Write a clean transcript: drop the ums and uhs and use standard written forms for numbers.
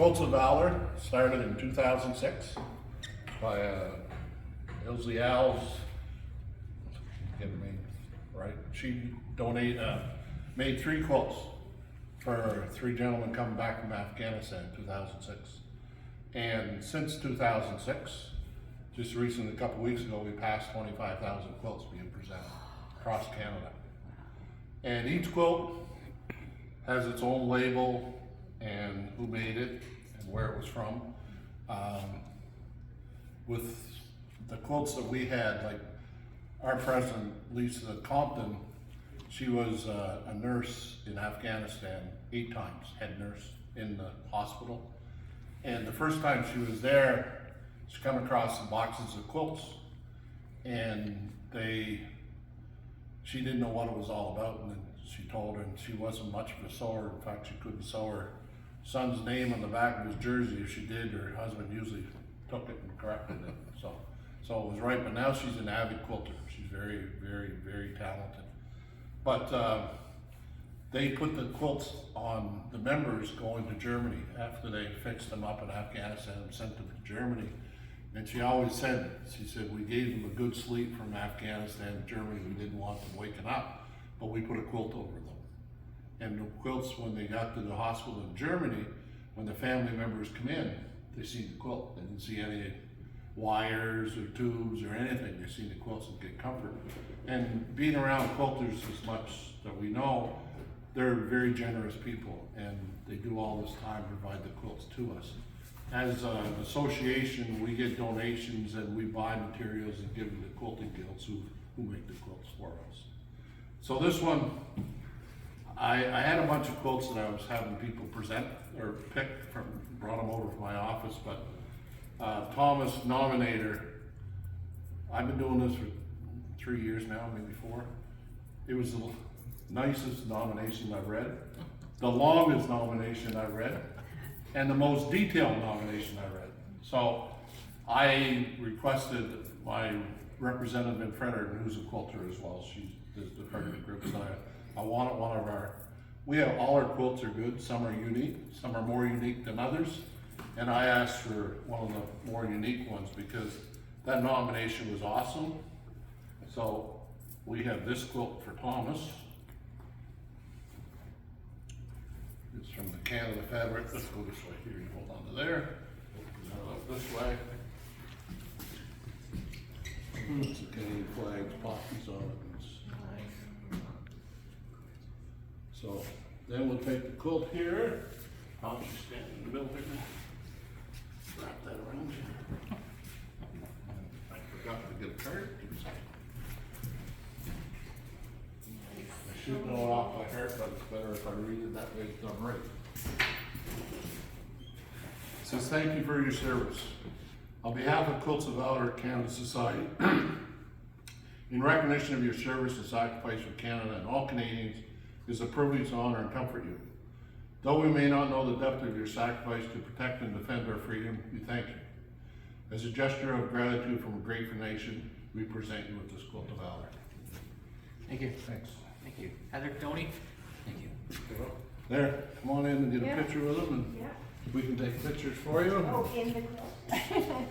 Quilts of Valour started in 2006 by Ilse Al's, get me right, she made 3 quilts for 3 gentlemen coming back from Afghanistan in 2006. And since 2006, just recently, a couple weeks ago, we passed 25,000 quilts being presented across Canada. And each quilt has its own label and who made it and where it was from. With the quilts that we had, like our president, Lisa Compton, she was a nurse in Afghanistan 8 times, head nurse in the hospital. And the first time she was there, she come across some boxes of quilts, and she didn't know what it was all about, and then she told her, and she wasn't much of a sewer. In fact, she couldn't sew her son's name on the back of his jersey. If she did, her husband usually took it and corrected it. So it was right, but now she's an avid quilter. She's very, very, very talented. But they put the quilts on the members going to Germany after they fixed them up in Afghanistan and sent them to Germany. And she always said, she said, we gave them a good sleep from Afghanistan to Germany. We didn't want them waking up, but we put a quilt over them. And the quilts, when they got to the hospital in Germany, when the family members come in, they see the quilt. They didn't see any wires or tubes or anything. They see the quilts and get comfort. And being around quilters as much that we know, they're very generous people, and they do all this time to provide the quilts to us. As an association, we get donations and we buy materials and give them to quilting guilds who make the quilts for us. So this one, I had a bunch of quilts that I was having people present or pick from, brought them over to my office, but Thomas Nominator, I've been doing this for 3 years now, maybe 4. It was the nicest nomination I've read, the longest nomination I've read, and the most detailed nomination I read. So I requested my representative in Fredericton, who's a quilter as well. She does the Fredericton group. So I wanted one of we have all our quilts are good. Some are unique, some are more unique than others. And I asked for one of the more unique ones because that nomination was awesome. So we have this quilt for Thomas. It's from the Canada fabric. Let's go this way here. You hold on to there. This way. It's the Canadian flags, poppies on it. So then we'll take the quilt here. I'll just stand in the middle here. Wrap that around you. I forgot to get a card. I should know it off by heart, but it's better if I read it that way it's done right. It says, thank you for your service. On behalf of Quilts of Valour Canada Society, in recognition of your service and sacrifice for Canada and all Canadians, it is a privilege to honor and comfort you. Though we may not know the depth of your sacrifice to protect and defend our freedom, we thank you. As a gesture of gratitude from a grateful nation, we present you with this Quilt of Valour. Thank you. Thanks. Thank you. Heather, Tony? Thank you. There, come on in and get a picture with them, and we can take pictures for you. Oh, in the quilt.